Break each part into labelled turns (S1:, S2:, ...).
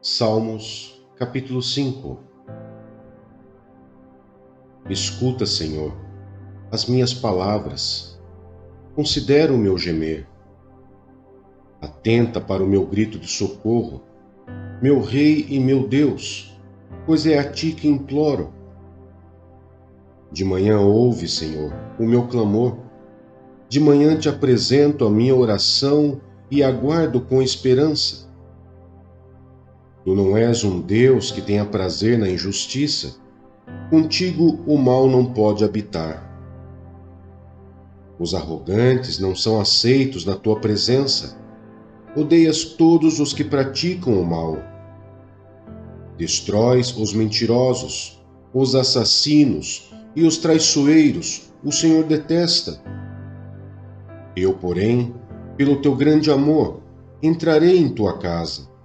S1: Salmos, capítulo 5. Escuta, Senhor, as minhas palavras, considera o meu gemer. Atenta para o meu grito de socorro, meu Rei e meu Deus, pois é a Ti que imploro. De manhã ouve, Senhor, o meu clamor. De manhã te apresento a minha oração e aguardo com esperança. Tu não és um Deus que tenha prazer na injustiça. Contigo o mal não pode habitar. Os arrogantes não são aceitos na tua presença. Odeias todos os que praticam o mal. Destróis os mentirosos, os assassinos e os traiçoeiros, o Senhor detesta. Eu, porém, pelo teu grande amor, entrarei em tua casa.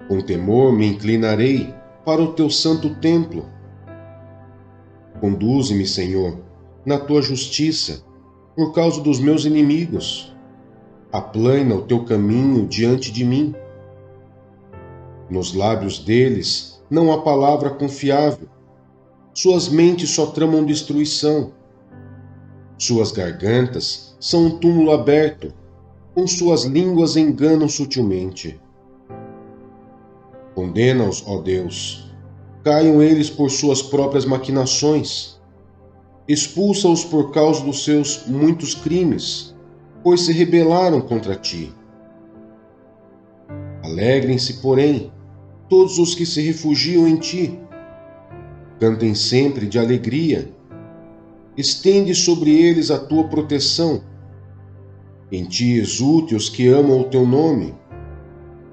S1: Com temor me inclinarei para o teu santo templo. Conduze-me, Senhor, na tua justiça, por causa dos meus inimigos. Aplana o teu caminho diante de mim. Nos lábios deles não há palavra confiável. Suas mentes só tramam destruição. Suas gargantas são um túmulo aberto. Com suas línguas enganam sutilmente. Condena-os, ó Deus. Caiam eles por suas próprias maquinações. Expulsa-os por causa dos seus muitos crimes, pois se rebelaram contra ti. Alegrem-se, porém, todos os que se refugiam em ti. Cantem sempre de alegria. Estende sobre eles a tua proteção. Em ti exulte os que amam o teu nome.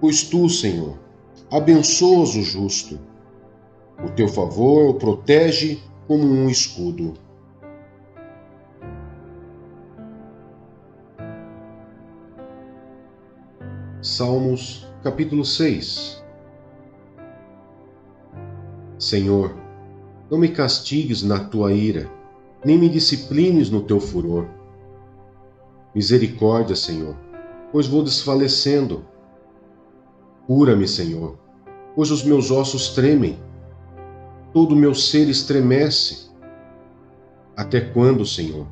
S1: Pois tu, Senhor, abençoas o justo. O teu favor o protege como um escudo. Salmos, capítulo 6. Senhor, não me castigues na tua ira, nem me disciplines no teu furor. Misericórdia, Senhor, pois vou desfalecendo. Cura-me, Senhor, pois os meus ossos tremem. Todo o meu ser estremece. Até quando, Senhor?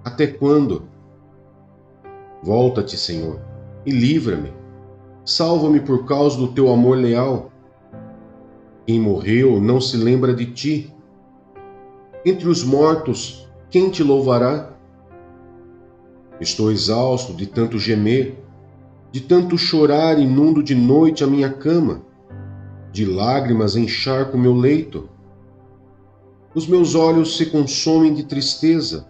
S1: Até quando? Volta-te, Senhor, e livra-me. Salva-me por causa do teu amor leal. Quem morreu não se lembra de ti. Entre os mortos, quem te louvará? Estou exausto de tanto gemer, de tanto chorar inundo de noite a minha cama, de lágrimas encharco meu leito. Os meus olhos se consomem de tristeza,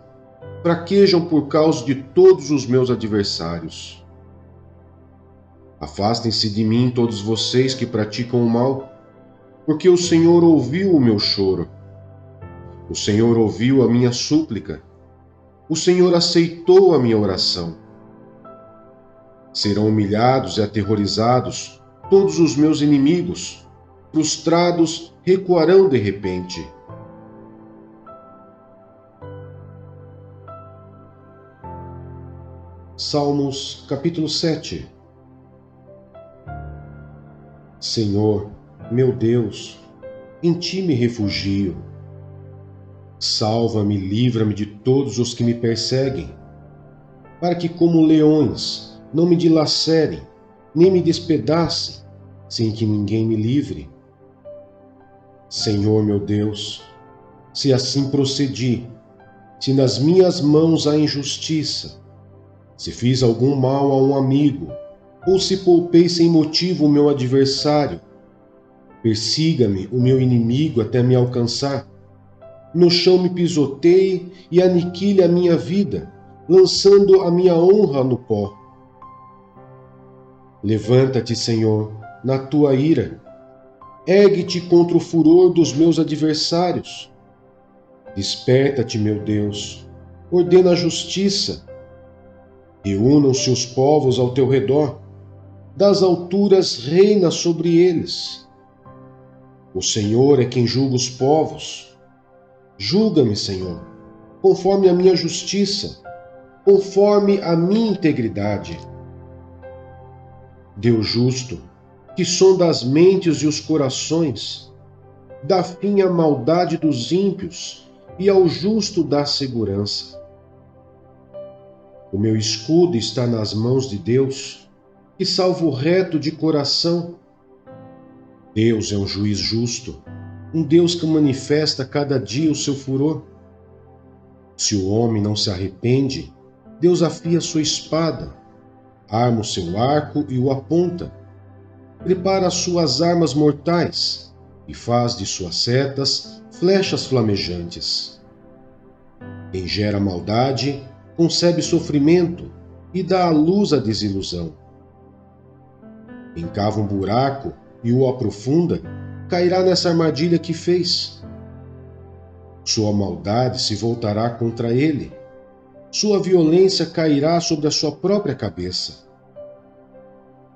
S1: fraquejam por causa de todos os meus adversários. Afastem-se de mim todos vocês que praticam o mal, porque o Senhor ouviu o meu choro. O Senhor ouviu a minha súplica. O Senhor aceitou a minha oração. Serão humilhados e aterrorizados todos os meus inimigos, frustrados recuarão de repente. Salmos, capítulo 7. Senhor, meu Deus, em ti me refugio. Salva-me, livra-me de todos os que me perseguem, para que como leões não me dilacerem, nem me despedacem, sem que ninguém me livre. Senhor, meu Deus, se assim procedi, se nas minhas mãos há injustiça, se fiz algum mal a um amigo, ou se poupei sem motivo o meu adversário, persiga-me o meu inimigo até me alcançar. No chão me pisoteie e aniquile a minha vida, lançando a minha honra no pó. Levanta-te, Senhor, na tua ira. Ergue-te contra o furor dos meus adversários. Desperta-te, meu Deus. Ordena a justiça. Reúnam-se os povos ao teu redor. Das alturas reina sobre eles. O Senhor é quem julga os povos. Julga-me, Senhor, conforme a minha justiça, conforme a minha integridade. Deus justo, que sonda as mentes e os corações, dá fim à maldade dos ímpios e ao justo dá segurança. O meu escudo está nas mãos de Deus, que salva o reto de coração. Deus é um juiz justo, um Deus que manifesta cada dia o seu furor. Se o homem não se arrepende, Deus afia sua espada, arma o seu arco e o aponta. Prepara as suas armas mortais e faz de suas setas flechas flamejantes. Quem gera maldade concebe sofrimento e dá à luz a desilusão. Quem cava um buraco e o aprofunda, cairá nessa armadilha que fez. Sua maldade se voltará contra ele. Sua violência cairá sobre a sua própria cabeça.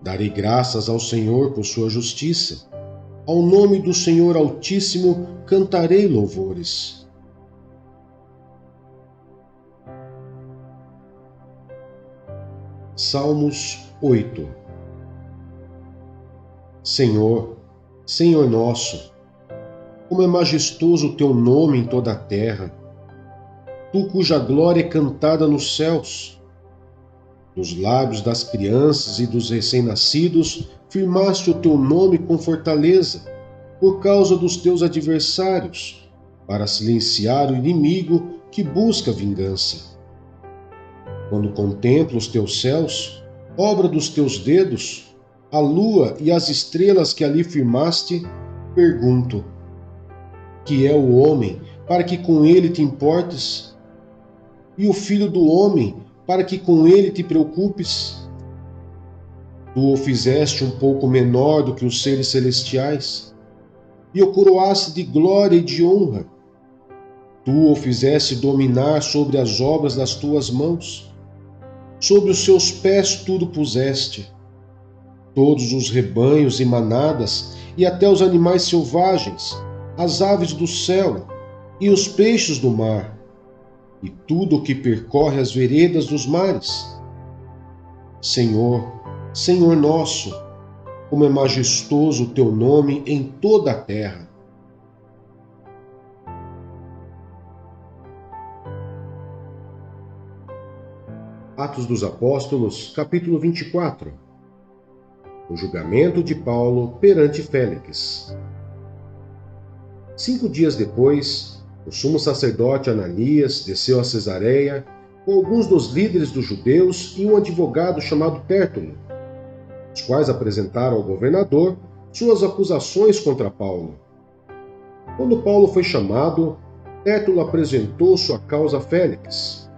S1: Darei graças ao Senhor por sua justiça. Ao nome do Senhor Altíssimo cantarei louvores. Salmos 8. Senhor, Senhor nosso, como é majestoso o teu nome em toda a terra, tu cuja glória é cantada nos céus. Nos lábios das crianças e dos recém-nascidos firmaste o teu nome com fortaleza, por causa dos teus adversários, para silenciar o inimigo que busca vingança. Quando contemplo os teus céus, obra dos teus dedos, a lua e as estrelas que ali firmaste, pergunto: que é o homem para que com ele te importes? E o filho do homem para que com ele te preocupes? Tu o fizeste um pouco menor do que os seres celestiais, e o coroaste de glória e de honra. Tu o fizeste dominar sobre as obras das tuas mãos. Sobre os seus pés tudo puseste. Todos os rebanhos e manadas, e até os animais selvagens, as aves do céu e os peixes do mar, e tudo o que percorre as veredas dos mares. Senhor, Senhor nosso, como é majestoso o teu nome em toda a terra. Atos dos Apóstolos, capítulo 24. O julgamento de Paulo perante Félix. 5 dias depois, o sumo sacerdote Ananias desceu a Cesareia com alguns dos líderes dos judeus e um advogado chamado Tértulo, os quais apresentaram ao governador suas acusações contra Paulo. Quando Paulo foi chamado, Tértulo apresentou sua causa a Félix.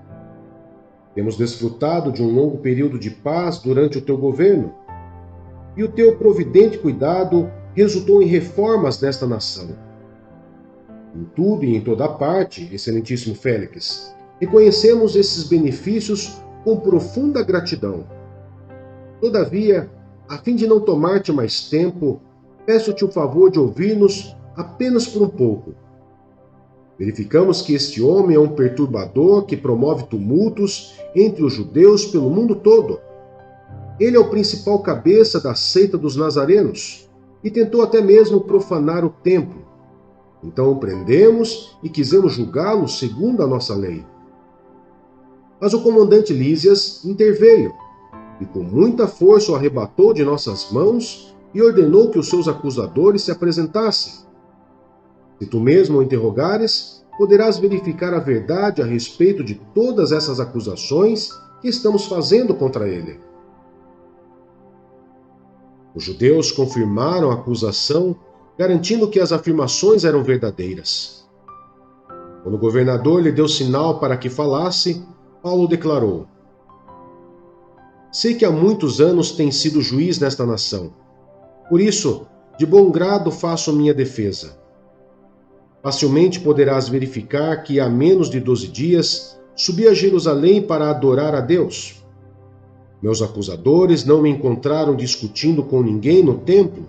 S1: Temos desfrutado de um longo período de paz durante o teu governo, e o teu providente cuidado resultou em reformas nesta nação. Em tudo e em toda parte, excelentíssimo Félix, reconhecemos esses benefícios com profunda gratidão. Todavia, a fim de não tomar-te mais tempo, peço-te o favor de ouvir-nos apenas por um pouco. Verificamos que este homem é um perturbador que promove tumultos entre os judeus pelo mundo todo. Ele é o principal cabeça da seita dos nazarenos e tentou até mesmo profanar o templo. Então o prendemos e quisemos julgá-lo segundo a nossa lei. Mas o comandante Lísias interveio e com muita força o arrebatou de nossas mãos e ordenou que os seus acusadores se apresentassem. Se tu mesmo o interrogares, poderás verificar a verdade a respeito de todas essas acusações que estamos fazendo contra ele. Os judeus confirmaram a acusação, garantindo que as afirmações eram verdadeiras. Quando o governador lhe deu sinal para que falasse, Paulo declarou: sei que há muitos anos tem sido juiz nesta nação. Por isso, de bom grado faço minha defesa. Facilmente poderás verificar que há menos de 12 dias subi a Jerusalém para adorar a Deus. Meus acusadores não me encontraram discutindo com ninguém no templo,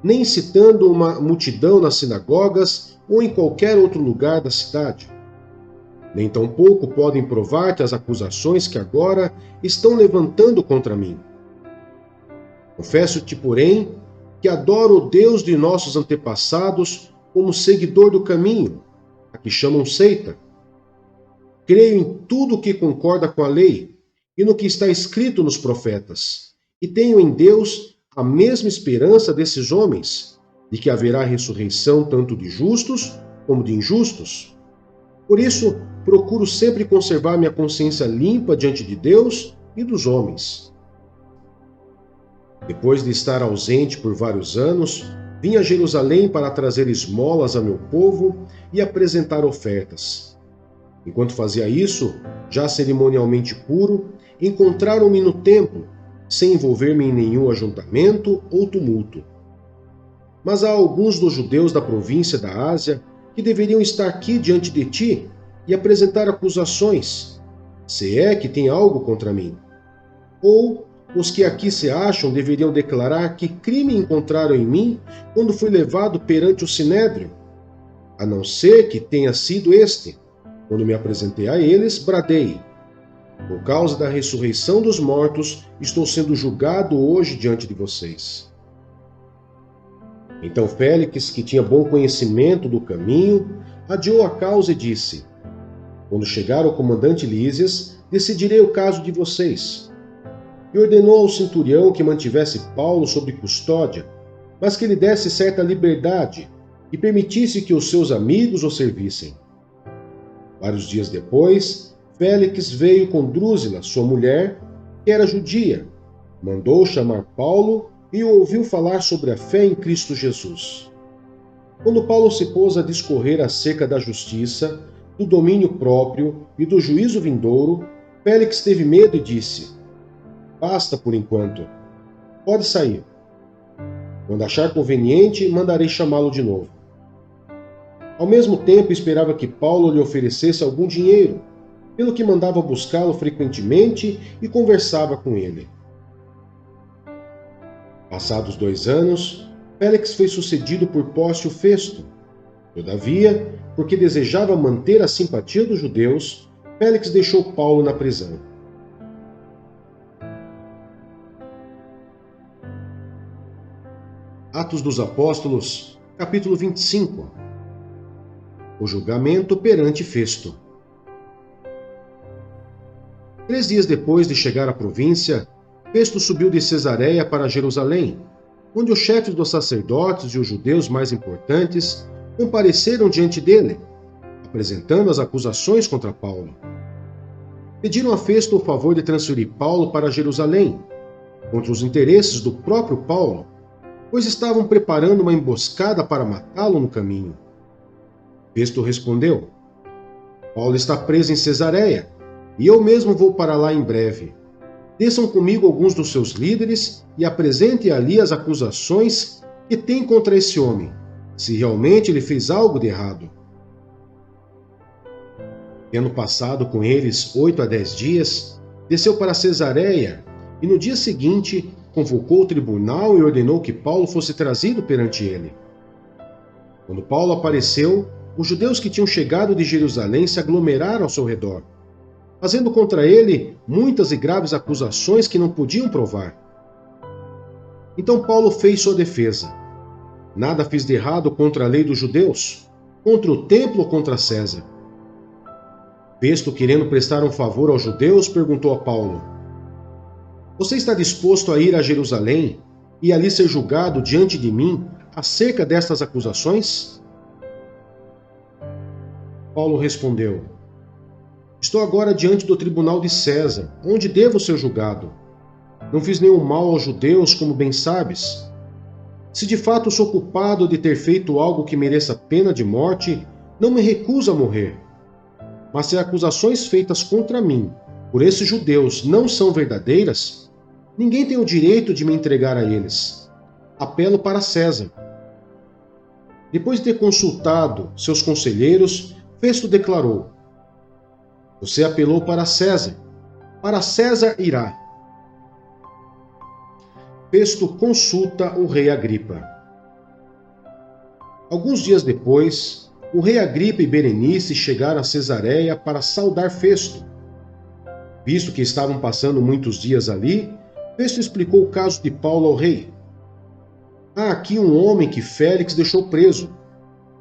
S1: nem incitando uma multidão nas sinagogas ou em qualquer outro lugar da cidade. Nem tampouco podem provar-te as acusações que agora estão levantando contra mim. Confesso-te, porém, que adora o Deus de nossos antepassados como seguidor do caminho, a que chamam seita. Creio em tudo o que concorda com a lei e no que está escrito nos profetas, e tenho em Deus a mesma esperança desses homens, de que haverá ressurreição tanto de justos como de injustos. Por isso, procuro sempre conservar minha consciência limpa diante de Deus e dos homens. Depois de estar ausente por vários anos, vim a Jerusalém para trazer esmolas a meu povo e apresentar ofertas. Enquanto fazia isso, já cerimonialmente puro, encontraram-me no templo, sem envolver-me em nenhum ajuntamento ou tumulto. Mas há alguns dos judeus da província da Ásia que deveriam estar aqui diante de ti e apresentar acusações, se é que tem algo contra mim. Ou os que aqui se acham deveriam declarar que crime encontraram em mim quando fui levado perante o sinédrio, a não ser que tenha sido este. Quando me apresentei a eles, bradei: por causa da ressurreição dos mortos, estou sendo julgado hoje diante de vocês. Então Félix, que tinha bom conhecimento do caminho, adiou a causa e disse: quando chegar o comandante Lísias, decidirei o caso de vocês. E ordenou ao centurião que mantivesse Paulo sob custódia, mas que lhe desse certa liberdade e permitisse que os seus amigos o servissem. Vários dias depois, Félix veio com Drúzila, sua mulher, que era judia, mandou chamar Paulo e o ouviu falar sobre a fé em Cristo Jesus. Quando Paulo se pôs a discorrer acerca da justiça, do domínio próprio e do juízo vindouro, Félix teve medo e disse: basta por enquanto. Pode sair. Quando achar conveniente, mandarei chamá-lo de novo. Ao mesmo tempo, esperava que Paulo lhe oferecesse algum dinheiro, pelo que mandava buscá-lo frequentemente e conversava com ele. Passados 2 anos, Félix foi sucedido por Pórcio Festo. Todavia, porque desejava manter a simpatia dos judeus, Félix deixou Paulo na prisão. Atos dos Apóstolos, capítulo 25. O julgamento perante Festo. 3 dias depois de chegar à província, Festo subiu de Cesareia para Jerusalém, onde os chefes dos sacerdotes e os judeus mais importantes compareceram diante dele, apresentando as acusações contra Paulo. Pediram a Festo o favor de transferir Paulo para Jerusalém, contra os interesses do próprio Paulo, pois estavam preparando uma emboscada para matá-lo no caminho. Festo respondeu: Paulo está preso em Cesareia, e eu mesmo vou para lá em breve. Desçam comigo alguns dos seus líderes e apresentem ali as acusações que têm contra esse homem, se realmente ele fez algo de errado. Tendo passado com eles 8 a 10 dias, desceu para Cesareia e no dia seguinte convocou o tribunal e ordenou que Paulo fosse trazido perante ele. Quando Paulo apareceu, os judeus que tinham chegado de Jerusalém se aglomeraram ao seu redor, fazendo contra ele muitas e graves acusações que não podiam provar. Então Paulo fez sua defesa: nada fiz de errado contra a lei dos judeus, contra o templo ou contra César. Festo, querendo prestar um favor aos judeus, perguntou a Paulo: você está disposto a ir a Jerusalém e ali ser julgado diante de mim acerca destas acusações? Paulo respondeu: estou agora diante do tribunal de César, onde devo ser julgado. Não fiz nenhum mal aos judeus, como bem sabes. Se de fato sou culpado de ter feito algo que mereça pena de morte, não me recuso a morrer. Mas se acusações feitas contra mim por esses judeus não são verdadeiras, ninguém tem o direito de me entregar a eles. Apelo para César. Depois de ter consultado seus conselheiros, Festo declarou: você apelou para César irá. Festo consulta o rei Agripa. Alguns dias depois, o rei Agripa e Berenice chegaram a Cesareia para saudar Festo. Visto que estavam passando muitos dias ali, Festo explicou o caso de Paulo ao rei. há aqui um homem que Félix deixou preso.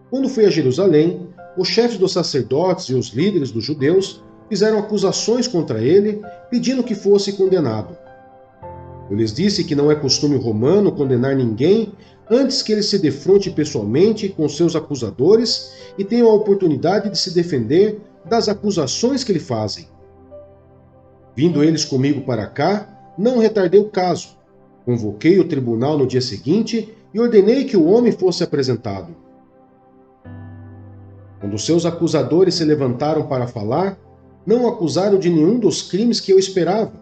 S1: Quando fui a Jerusalém, os chefes dos sacerdotes e os líderes dos judeus fizeram acusações contra ele, pedindo que fosse condenado. Eu lhes disse que não é costume romano condenar ninguém antes que ele se defronte pessoalmente com seus acusadores e tenha a oportunidade de se defender das acusações que lhe fazem. Vindo eles comigo para cá, não retardei o caso. Convoquei o tribunal no dia seguinte e ordenei que o homem fosse apresentado. Quando seus acusadores se levantaram para falar, não o acusaram de nenhum dos crimes que eu esperava.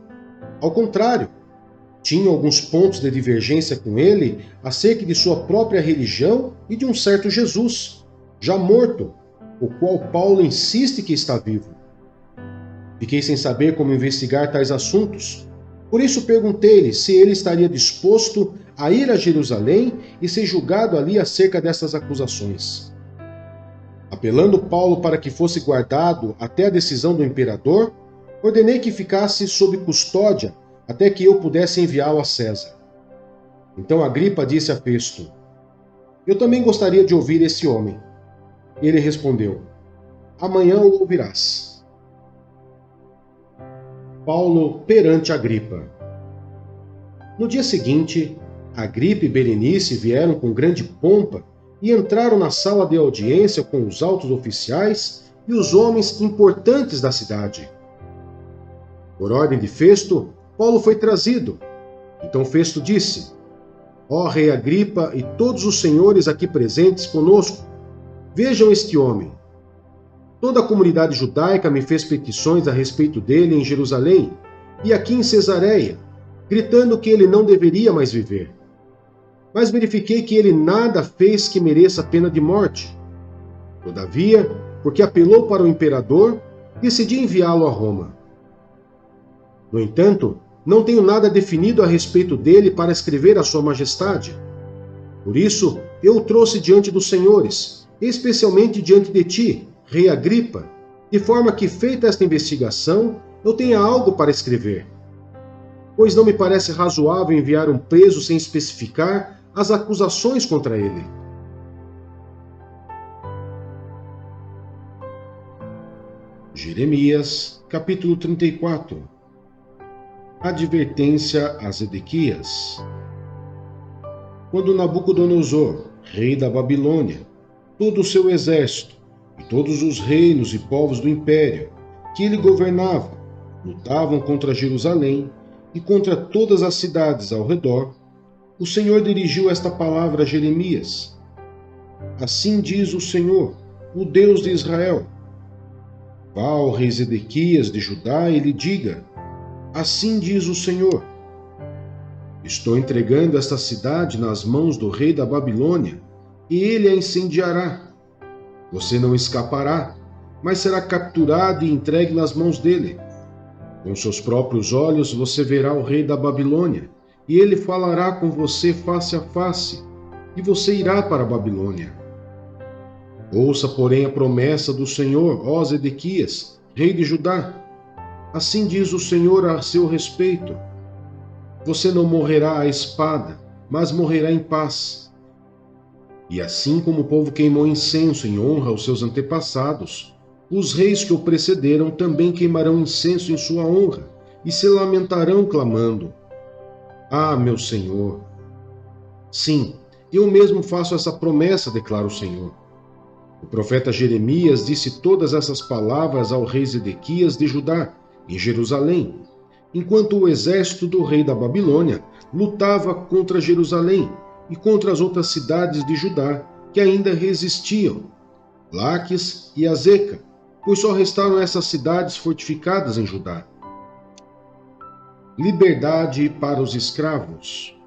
S1: Ao contrário, tinham alguns pontos de divergência com ele acerca de sua própria religião e de um certo Jesus, já morto, o qual Paulo insiste que está vivo. Fiquei sem saber como investigar tais assuntos. Por isso perguntei-lhe se ele estaria disposto a ir a Jerusalém e ser julgado ali acerca dessas acusações. Apelando Paulo para que fosse guardado até a decisão do imperador, ordenei que ficasse sob custódia até que eu pudesse enviá-lo a César. Então Agripa disse a Festo: eu também gostaria de ouvir esse homem. Ele respondeu: amanhã o ouvirás. Paulo perante Agripa. No dia seguinte, Agripa e Berenice vieram com grande pompa e entraram na sala de audiência com os altos oficiais e os homens importantes da cidade. Por ordem de Festo, Paulo foi trazido. Então Festo disse: ó rei Agripa e todos os senhores aqui presentes conosco, vejam este homem. Toda a comunidade judaica me fez petições a respeito dele em Jerusalém e aqui em Cesareia, gritando que ele não deveria mais viver. Mas verifiquei que ele nada fez que mereça a pena de morte. Todavia, porque apelou para o imperador, decidi enviá-lo a Roma. No entanto, não tenho nada definido a respeito dele para escrever a sua majestade. Por isso, eu o trouxe diante dos senhores, especialmente diante de ti, rei Agripa, de forma que, feita esta investigação, eu tenha algo para escrever. Pois não me parece razoável enviar um preso sem especificar as acusações contra ele. Jeremias, capítulo 34. Advertência a Zedequias. Quando Nabucodonosor, rei da Babilônia, todo o seu exército e todos os reinos e povos do império que ele governava lutavam contra Jerusalém e contra todas as cidades ao redor, o Senhor dirigiu esta palavra a Jeremias. Assim diz o Senhor, o Deus de Israel: vá ao rei Zedequias de Judá e lhe diga: assim diz o Senhor: estou entregando esta cidade nas mãos do rei da Babilônia, e ele a incendiará. Você não escapará, mas será capturado e entregue nas mãos dele. Com seus próprios olhos você verá o rei da Babilônia, e ele falará com você face a face, e você irá para a Babilônia. Ouça, porém, a promessa do Senhor, ó Zedequias, rei de Judá. Assim diz o Senhor a seu respeito: você não morrerá à espada, mas morrerá em paz. E assim como o povo queimou incenso em honra aos seus antepassados, os reis que o precederam também queimarão incenso em sua honra e se lamentarão clamando: ah, meu Senhor! Sim, eu mesmo faço essa promessa, declara o Senhor. O profeta Jeremias disse todas essas palavras ao rei Zedequias de Judá, em Jerusalém, enquanto o exército do rei da Babilônia lutava contra Jerusalém e contra as outras cidades de Judá que ainda resistiam, Laques e Azeca, pois só restaram essas cidades fortificadas em Judá. Liberdade para os escravos.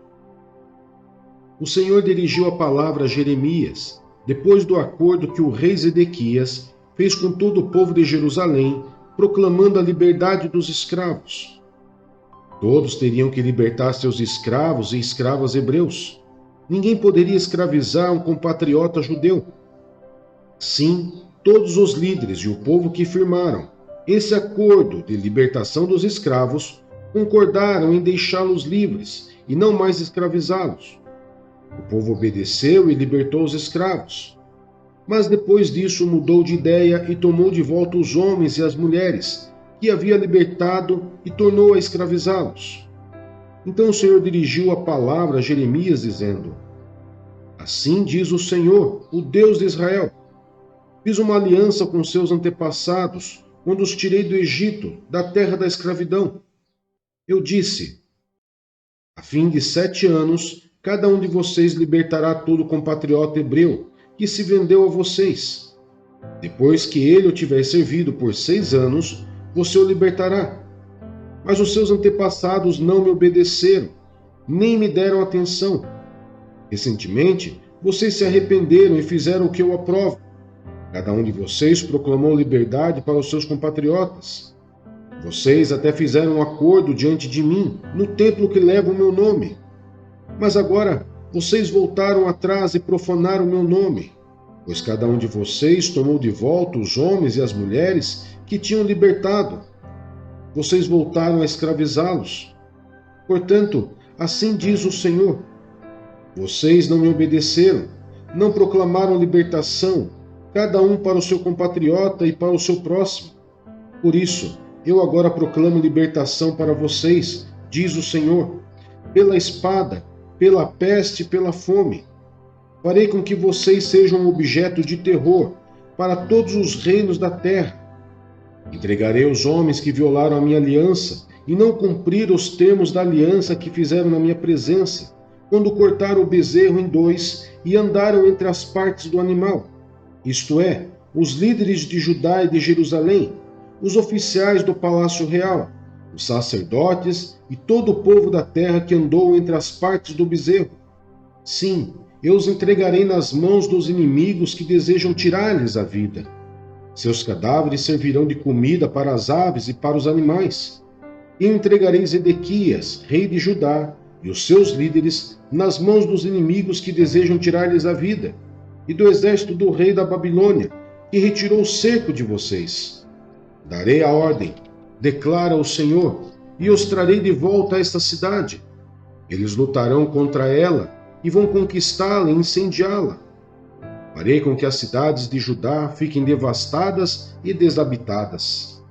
S1: O Senhor dirigiu a palavra a Jeremias, depois do acordo que o rei Zedequias fez com todo o povo de Jerusalém, proclamando a liberdade dos escravos. Todos teriam que libertar seus escravos e escravas hebreus. Ninguém poderia escravizar um compatriota judeu. Sim, todos os líderes e o povo que firmaram esse acordo de libertação dos escravos concordaram em deixá-los livres e não mais escravizá-los. O povo obedeceu e libertou os escravos. Mas depois disso mudou de ideia e tomou de volta os homens e as mulheres que havia libertado e tornou a escravizá-los. Então o Senhor dirigiu a palavra a Jeremias, dizendo: Assim diz o Senhor, o Deus de Israel: Fiz uma aliança com seus antepassados, quando os tirei do Egito, da terra da escravidão. Eu disse: A fim de 7 anos, cada um de vocês libertará todo compatriota hebreu que se vendeu a vocês. Depois que ele o tiver servido por 6 anos, você o libertará. Mas os seus antepassados não me obedeceram, nem me deram atenção. Recentemente, vocês se arrependeram e fizeram o que eu aprovo. Cada um de vocês proclamou liberdade para os seus compatriotas. Vocês até fizeram um acordo diante de mim, no templo que leva o meu nome. Mas agora, vocês voltaram atrás e profanaram o meu nome, pois cada um de vocês tomou de volta os homens e as mulheres que tinham libertado. Vocês voltaram a escravizá-los. Portanto, assim diz o Senhor: Vocês não me obedeceram, não proclamaram libertação, cada um para o seu compatriota e para o seu próximo. Por isso, eu agora proclamo libertação para vocês, diz o Senhor, pela espada, pela peste e pela fome. Farei com que vocês sejam objeto de terror para todos os reinos da terra. Entregarei os homens que violaram a minha aliança e não cumpriram os termos da aliança que fizeram na minha presença, quando cortaram o bezerro em 2 e andaram entre as partes do animal, isto é, os líderes de Judá e de Jerusalém, os oficiais do palácio real, os sacerdotes e todo o povo da terra que andou entre as partes do bezerro. Sim, eu os entregarei nas mãos dos inimigos que desejam tirar-lhes a vida. Seus cadáveres servirão de comida para as aves e para os animais. Eu entregarei Zedequias, rei de Judá, e os seus líderes nas mãos dos inimigos que desejam tirar-lhes a vida, e do exército do rei da Babilônia, que retirou o cerco de vocês. Darei a ordem, declara o Senhor, e os trarei de volta a esta cidade. Eles lutarão contra ela e vão conquistá-la e incendiá-la. Farei com que as cidades de Judá fiquem devastadas e desabitadas.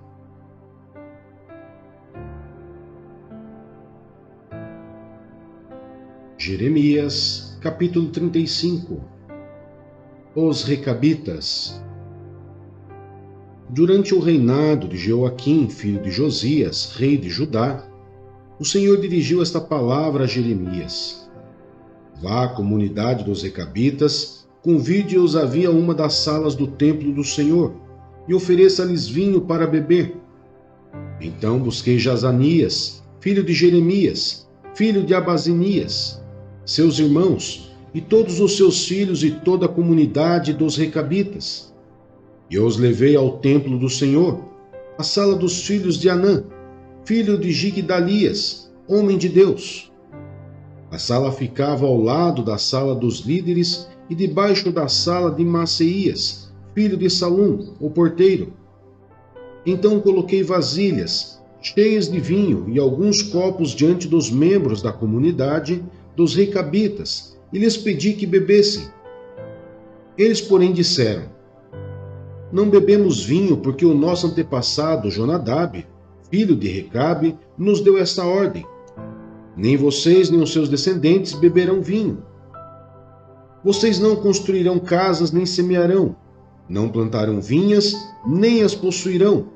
S1: Jeremias, capítulo 35. Os Recabitas. Durante o reinado de Jeoaquim, filho de Josias, rei de Judá, o Senhor dirigiu esta palavra a Jeremias: Vá à comunidade dos Recabitas, convide-os a vir a uma das salas do templo do Senhor e ofereça-lhes vinho para beber. Então busquei Jazanias, filho de Jeremias, filho de Abazinias, seus irmãos, e todos os seus filhos e toda a comunidade dos Recabitas. E eu os levei ao templo do Senhor, à sala dos filhos de Anã, filho de Gigdalias, homem de Deus. A sala ficava ao lado da sala dos líderes e debaixo da sala de Maceias, filho de Salum, o porteiro. Então coloquei vasilhas cheias de vinho e alguns copos diante dos membros da comunidade dos Recabitas e lhes pedi que bebessem. Eles, porém, disseram: Não bebemos vinho porque o nosso antepassado Jonadab, filho de Recabe, nos deu esta ordem. Nem vocês nem os seus descendentes beberão vinho. Vocês não construirão casas nem semearão, não plantarão vinhas nem as possuirão,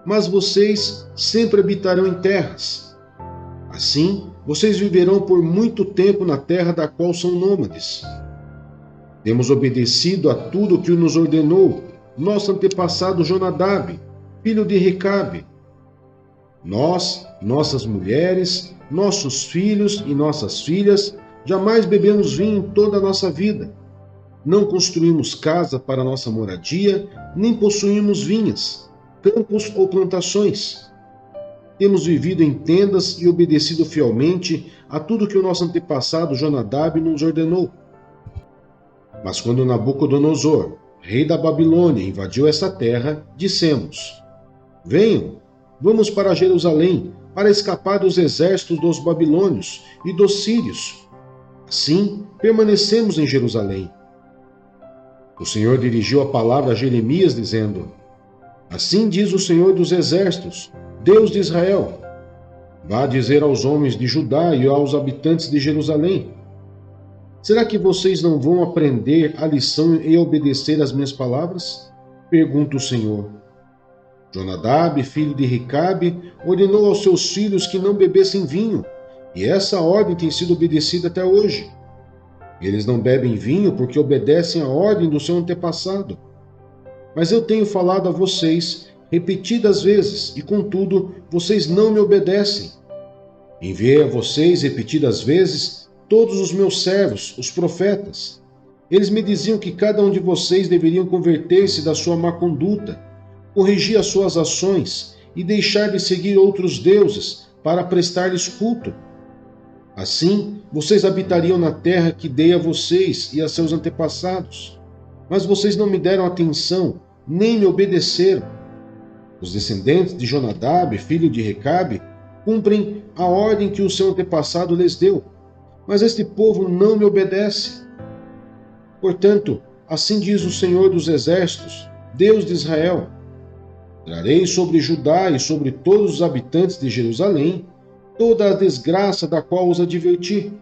S1: mas vocês sempre habitarão em terras. Assim, vocês viverão por muito tempo na terra da qual são nômades. Temos obedecido a tudo o que nos ordenou nosso antepassado Jonadab, filho de Recabe. Nós, nossas mulheres, nossos filhos e nossas filhas, jamais bebemos vinho em toda a nossa vida. Não construímos casa para nossa moradia, nem possuímos vinhas, campos ou plantações. Temos vivido em tendas e obedecido fielmente a tudo que o nosso antepassado Jonadab nos ordenou. Mas quando Nabucodonosor, rei da Babilônia, invadiu essa terra, dissemos: Venham, vamos para Jerusalém, para escapar dos exércitos dos babilônios e dos sírios. Assim, permanecemos em Jerusalém. O Senhor dirigiu a palavra a Jeremias, dizendo: Assim diz o Senhor dos Exércitos, Deus de Israel: Vá dizer aos homens de Judá e aos habitantes de Jerusalém: Será que vocês não vão aprender a lição e obedecer às minhas palavras? Pergunta o Senhor. Jonadab, filho de Recabe, ordenou aos seus filhos que não bebessem vinho, e essa ordem tem sido obedecida até hoje. Eles não bebem vinho porque obedecem à ordem do seu antepassado. Mas eu tenho falado a vocês repetidas vezes, e contudo, vocês não me obedecem. Enviei a vocês repetidas vezes todos os meus servos, os profetas. Eles me diziam que cada um de vocês deveriam converter-se da sua má conduta, corrigir as suas ações e deixar de seguir outros deuses para prestar-lhes culto. Assim, vocês habitariam na terra que dei a vocês e a seus antepassados. Mas vocês não me deram atenção, nem me obedeceram. Os descendentes de Jonadab, filho de Recabe, cumprem a ordem que o seu antepassado lhes deu. Mas este povo não me obedece. Portanto, assim diz o Senhor dos Exércitos, Deus de Israel: Trarei sobre Judá e sobre todos os habitantes de Jerusalém toda a desgraça da qual os adverti,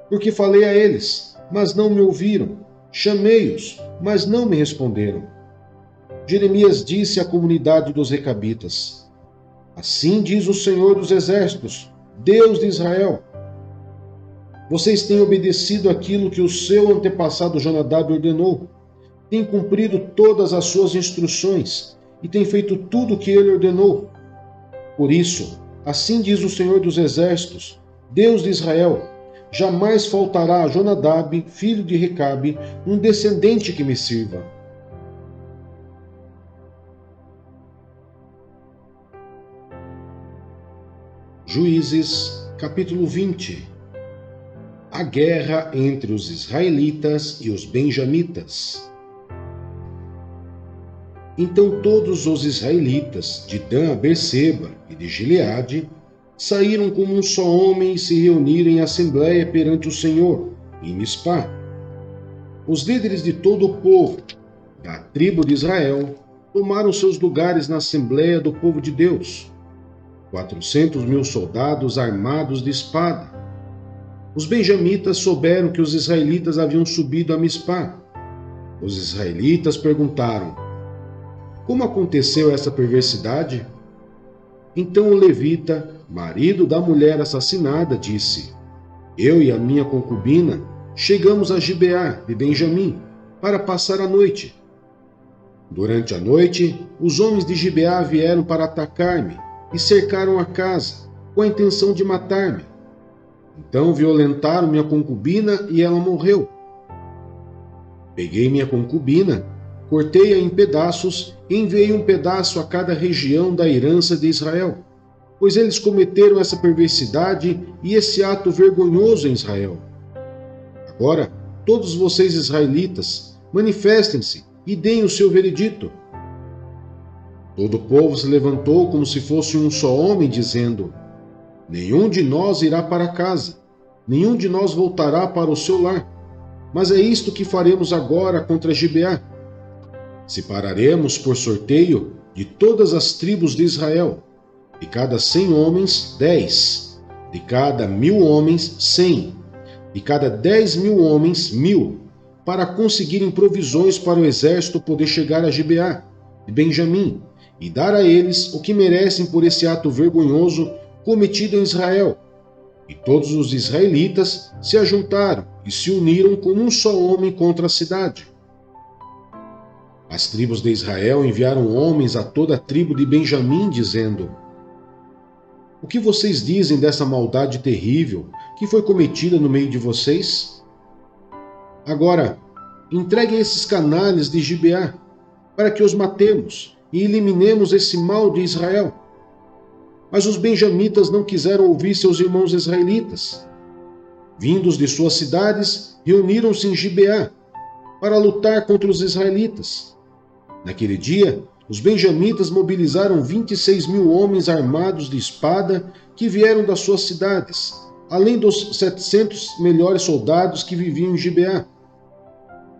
S1: porque falei a eles, mas não me ouviram, chamei-os, mas não me responderam. Jeremias disse à comunidade dos Recabitas: Assim diz o Senhor dos Exércitos, Deus de Israel: Vocês têm obedecido aquilo que o seu antepassado Jonadab ordenou, têm cumprido todas as suas instruções e têm feito tudo o que ele ordenou. Por isso, assim diz o Senhor dos Exércitos, Deus de Israel: jamais faltará a Jonadab, filho de Recabe, um descendente que me sirva. Juízes, capítulo 20. A guerra entre os israelitas e os benjamitas. Então todos os israelitas, de Dan a Berseba e de Gileade, saíram como um só homem e se reuniram em assembléia perante o Senhor, em Mispá. Os líderes de todo o povo, da tribo de Israel, tomaram seus lugares na assembléia do povo de Deus, 400.000 soldados armados de espada. Os benjamitas souberam que os israelitas haviam subido a Mispá. Os israelitas perguntaram: Como aconteceu essa perversidade? Então o levita, marido da mulher assassinada, disse: Eu e a minha concubina chegamos a Gibeá de Benjamim para passar a noite. Durante a noite, os homens de Gibeá vieram para atacar-me e cercaram a casa, com a intenção de matar-me. Então violentaram minha concubina e ela morreu. Peguei minha concubina, cortei-a em pedaços e enviei um pedaço a cada região da herança de Israel, pois eles cometeram essa perversidade e esse ato vergonhoso em Israel. Agora, todos vocês israelitas, manifestem-se e deem o seu veredito. Todo o povo se levantou como se fosse um só homem, dizendo: Nenhum de nós irá para casa, nenhum de nós voltará para o seu lar. Mas é isto que faremos agora contra Gibeá. Separaremos por sorteio de todas as tribos de Israel, de cada 100 homens, 10, de cada 1.000 homens, 100, de cada 10.000 homens, 1.000, para conseguirem provisões para o exército poder chegar a Gibeá, de Benjamim, e dar a eles o que merecem por esse ato vergonhoso cometido em Israel. E todos os israelitas se ajuntaram e se uniram como um só homem contra a cidade. As tribos de Israel enviaram homens a toda a tribo de Benjamim, dizendo: O que vocês dizem dessa maldade terrível que foi cometida no meio de vocês? Agora, entreguem esses canalhas de Gibeá, para que os matemos e eliminemos esse mal de Israel. Mas os benjamitas não quiseram ouvir seus irmãos israelitas. Vindos de suas cidades, reuniram-se em Gibeá para lutar contra os israelitas. Naquele dia, os benjamitas mobilizaram 26.000 homens armados de espada que vieram das suas cidades, além dos 700 melhores soldados que viviam em Gibeá.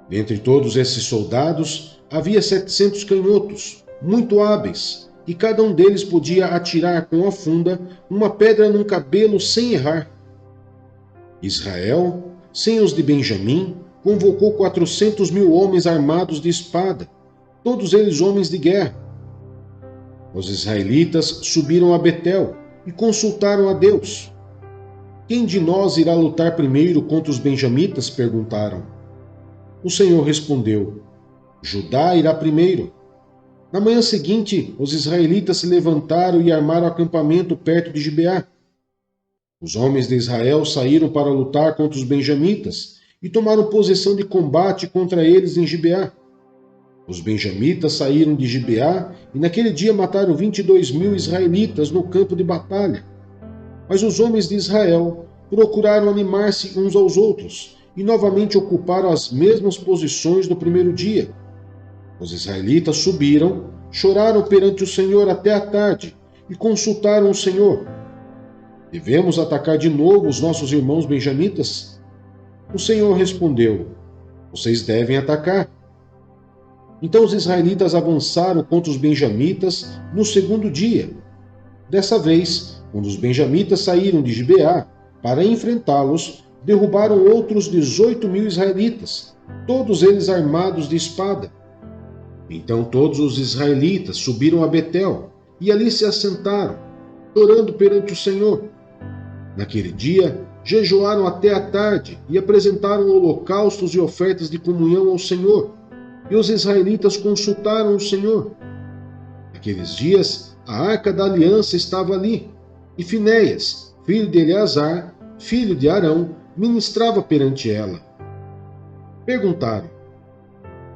S1: Dentre todos esses soldados, havia 700 canhotos, muito hábeis, e cada um deles podia atirar com a funda uma pedra num cabelo sem errar. Israel, sem os de Benjamim, convocou 400.000 homens armados de espada, todos eles homens de guerra. Os israelitas subiram a Betel e consultaram a Deus. Quem de nós irá lutar primeiro contra os benjamitas? Perguntaram. O Senhor respondeu: Judá irá primeiro. Na manhã seguinte, os israelitas se levantaram e armaram acampamento perto de Gibeá. Os homens de Israel saíram para lutar contra os benjamitas e tomaram posição de combate contra eles em Gibeá. Os benjamitas saíram de Gibeá e naquele dia mataram 22.000 israelitas no campo de batalha. Mas os homens de Israel procuraram animar-se uns aos outros e novamente ocuparam as mesmas posições do primeiro dia. Os israelitas subiram, choraram perante o Senhor até a tarde e consultaram o Senhor. Devemos atacar de novo os nossos irmãos benjamitas? O Senhor respondeu: Vocês devem atacar. Então os israelitas avançaram contra os benjamitas no segundo dia. Dessa vez, quando os benjamitas saíram de Gibeá para enfrentá-los, derrubaram outros 18.000 israelitas, todos eles armados de espada. Então todos os israelitas subiram a Betel e ali se assentaram, chorando perante o Senhor. Naquele dia, jejuaram até a tarde e apresentaram holocaustos e ofertas de comunhão ao Senhor. E os israelitas consultaram o Senhor. Naqueles dias, a arca da aliança estava ali, e Finéias, filho de Eleazar, filho de Arão, ministrava perante ela. Perguntaram: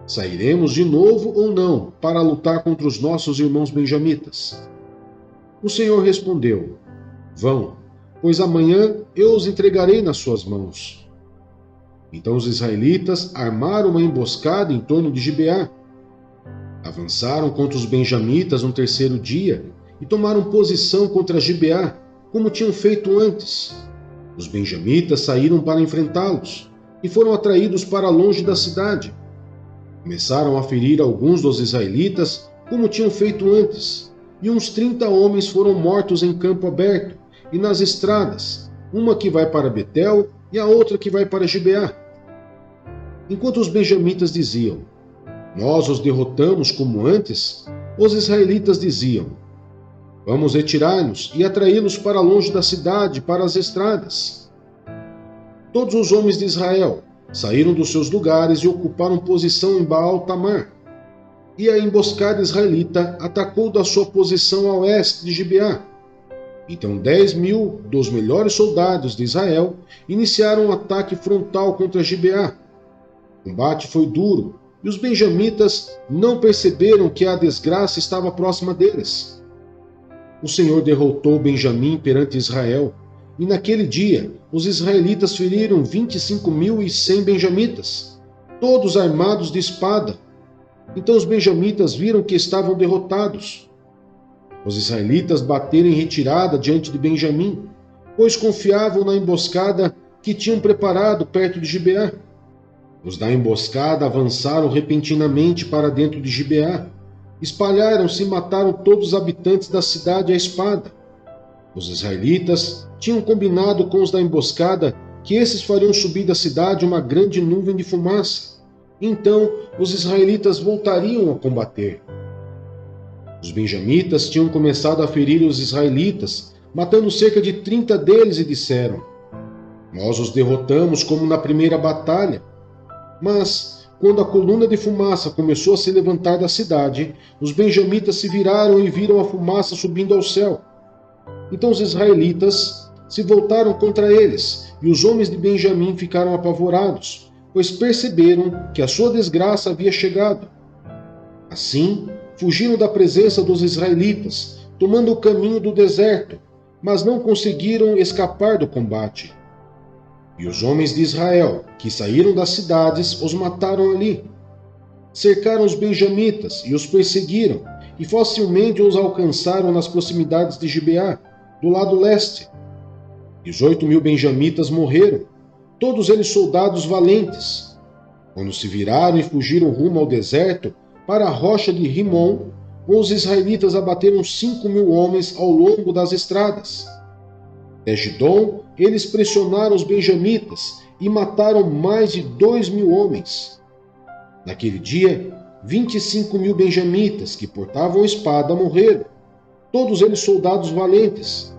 S1: Sairemos de novo ou não para lutar contra os nossos irmãos benjamitas? O Senhor respondeu: Vão, pois amanhã eu os entregarei nas suas mãos. Então os israelitas armaram uma emboscada em torno de Gibeá. Avançaram contra os benjamitas no terceiro dia e tomaram posição contra Gibeá, como tinham feito antes. Os benjamitas saíram para enfrentá-los e foram atraídos para longe da cidade. Começaram a ferir alguns dos israelitas, como tinham feito antes, e uns 30 homens foram mortos em campo aberto e nas estradas, uma que vai para Betel e a outra que vai para Gibeá. Enquanto os benjamitas diziam: Nós os derrotamos como antes, os israelitas diziam: Vamos retirar-nos e atraí-los para longe da cidade, para as estradas. Todos os homens de Israel saíram dos seus lugares e ocuparam posição em Baal-Tamar. E a emboscada israelita atacou da sua posição a oeste de Gibeá. Então 10.000 dos melhores soldados de Israel iniciaram um ataque frontal contra Gibeá. O combate foi duro e os benjamitas não perceberam que a desgraça estava próxima deles. O Senhor derrotou Benjamim perante Israel, e naquele dia os israelitas feriram 25.100 benjamitas, todos armados de espada. Então os benjamitas viram que estavam derrotados. Os israelitas bateram em retirada diante de Benjamim, pois confiavam na emboscada que tinham preparado perto de Gibeá. Os da emboscada avançaram repentinamente para dentro de Gibeá, espalharam-se e mataram todos os habitantes da cidade à espada. Os israelitas tinham combinado com os da emboscada que esses fariam subir da cidade uma grande nuvem de fumaça. Então os israelitas voltariam a combater. Os benjamitas tinham começado a ferir os israelitas, matando cerca de 30 deles, e disseram: Nós os derrotamos como na primeira batalha. Mas, quando a coluna de fumaça começou a se levantar da cidade, os benjamitas se viraram e viram a fumaça subindo ao céu. Então os israelitas se voltaram contra eles, e os homens de Benjamim ficaram apavorados, pois perceberam que a sua desgraça havia chegado. Assim, fugiram da presença dos israelitas, tomando o caminho do deserto, mas não conseguiram escapar do combate. E os homens de Israel, que saíram das cidades, os mataram ali. Cercaram os benjamitas e os perseguiram, e facilmente os alcançaram nas proximidades de Gibeá, do lado leste. 18.000 benjamitas morreram, todos eles soldados valentes. Quando se viraram e fugiram rumo ao deserto, para a rocha de Rimon, os israelitas abateram 5.000 homens ao longo das estradas. Até Gidom, eles pressionaram os benjamitas e mataram mais de 2.000 homens. Naquele dia, 25.000 benjamitas que portavam espada morreram, todos eles soldados valentes.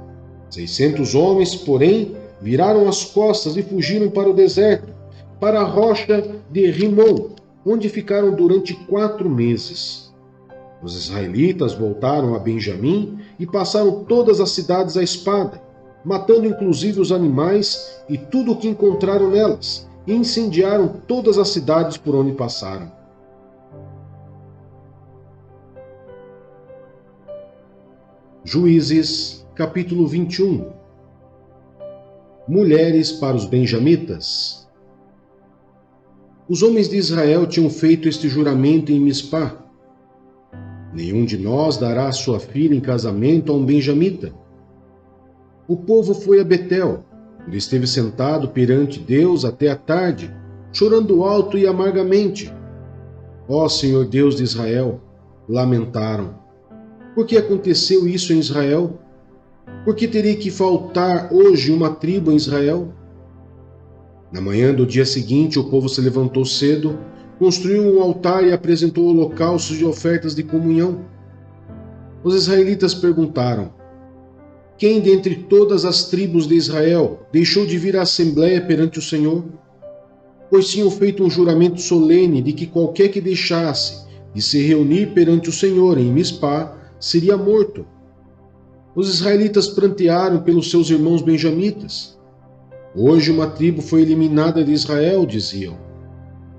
S1: 600 homens, porém, viraram as costas e fugiram para o deserto, para a rocha de Rimon, onde ficaram durante 4 meses. Os israelitas voltaram a Benjamim e passaram todas as cidades à espada, matando inclusive os animais e tudo o que encontraram nelas, e incendiaram todas as cidades por onde passaram. Juízes, capítulo 21. Mulheres para os benjamitas. Os homens de Israel tinham feito este juramento em Mispá: nenhum de nós dará sua filha em casamento a um benjamita. O povo foi a Betel, onde esteve sentado perante Deus até a tarde, chorando alto e amargamente. Ó Senhor Deus de Israel, lamentaram. Por que aconteceu isso em Israel? Por que teria que faltar hoje uma tribo em Israel? Na manhã do dia seguinte, o povo se levantou cedo, construiu um altar e apresentou holocaustos e ofertas de comunhão. Os israelitas perguntaram: quem dentre todas as tribos de Israel deixou de vir à assembleia perante o Senhor? Pois tinham feito um juramento solene de que qualquer que deixasse de se reunir perante o Senhor em Mispá seria morto. Os israelitas prantearam pelos seus irmãos benjamitas. Hoje uma tribo foi eliminada de Israel, diziam.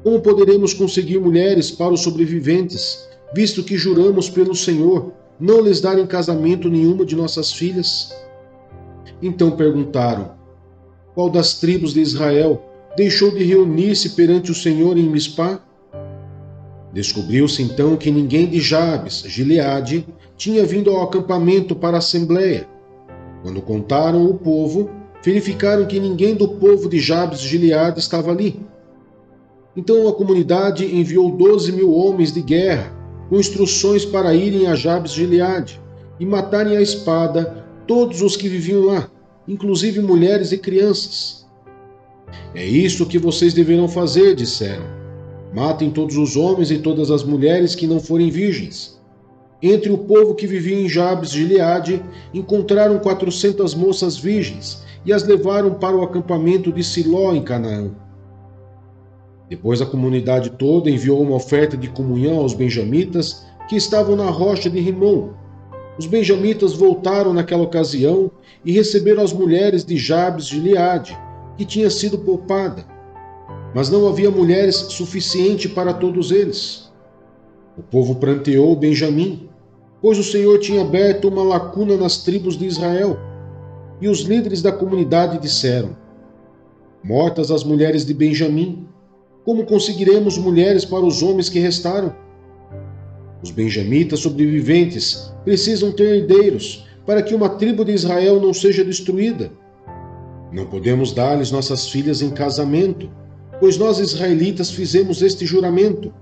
S1: Como poderemos conseguir mulheres para os sobreviventes, visto que juramos pelo Senhor não lhes dar em casamento nenhuma de nossas filhas? Então perguntaram: qual das tribos de Israel deixou de reunir-se perante o Senhor em Mispá? Descobriu-se então que ninguém de Jabes, Gileade, tinha vindo ao acampamento para a assembleia. Quando contaram o povo, verificaram que ninguém do povo de Jabes, Gileade estava ali. Então a comunidade enviou 12.000 homens de guerra, com instruções para irem a Jabes, Gileade, e matarem à espada todos os que viviam lá, inclusive mulheres e crianças. É isso que vocês deverão fazer, disseram. Matem todos os homens e todas as mulheres que não forem virgens. Entre o povo que vivia em Jabes de Gileade, encontraram 400 moças virgens e as levaram para o acampamento de Siló, em Canaã. Depois a comunidade toda enviou uma oferta de comunhão aos benjamitas que estavam na rocha de Rimon. Os benjamitas voltaram naquela ocasião e receberam as mulheres de Jabes de Gileade, que tinha sido poupada. Mas não havia mulheres suficiente para todos eles. O povo pranteou Benjamim, pois o Senhor tinha aberto uma lacuna nas tribos de Israel. E os líderes da comunidade disseram: mortas as mulheres de Benjamim, como conseguiremos mulheres para os homens que restaram? Os benjamitas sobreviventes precisam ter herdeiros, para que uma tribo de Israel não seja destruída. Não podemos dar-lhes nossas filhas em casamento, pois nós israelitas fizemos este juramento.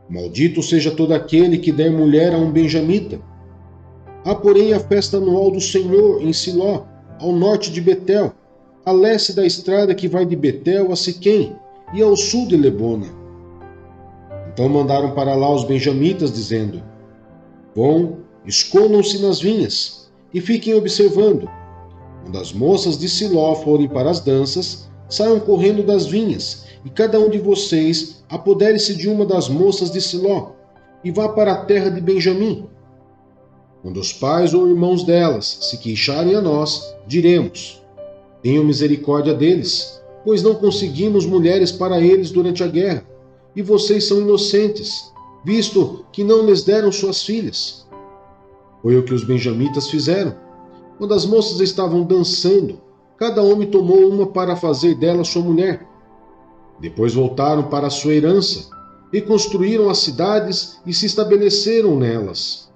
S1: Maldito seja todo aquele que der mulher a um benjamita. Há, porém, a festa anual do Senhor em Siló, ao norte de Betel, a leste da estrada que vai de Betel a Siquém e ao sul de Lebona. Então mandaram para lá os benjamitas, dizendo: vão, escondam-se nas vinhas e fiquem observando. Quando as moças de Siló forem para as danças, saiam correndo das vinhas, e cada um de vocês apodere-se de uma das moças de Siló, e vá para a terra de Benjamim. Quando os pais ou irmãos delas se queixarem a nós, diremos: tenham misericórdia deles, pois não conseguimos mulheres para eles durante a guerra, e vocês são inocentes, visto que não lhes deram suas filhas. Foi o que os benjamitas fizeram. Quando as moças estavam dançando, cada homem tomou uma para fazer dela sua mulher. Depois voltaram para a sua herança, e construíram as cidades e se estabeleceram nelas.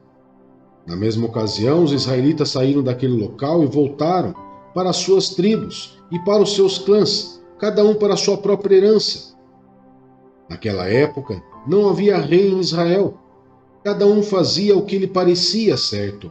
S1: Na mesma ocasião, os israelitas saíram daquele local e voltaram, para as suas tribos e para os seus clãs, cada um para a sua própria herança. Naquela época, não havia rei em Israel. Cada um fazia o que lhe parecia certo,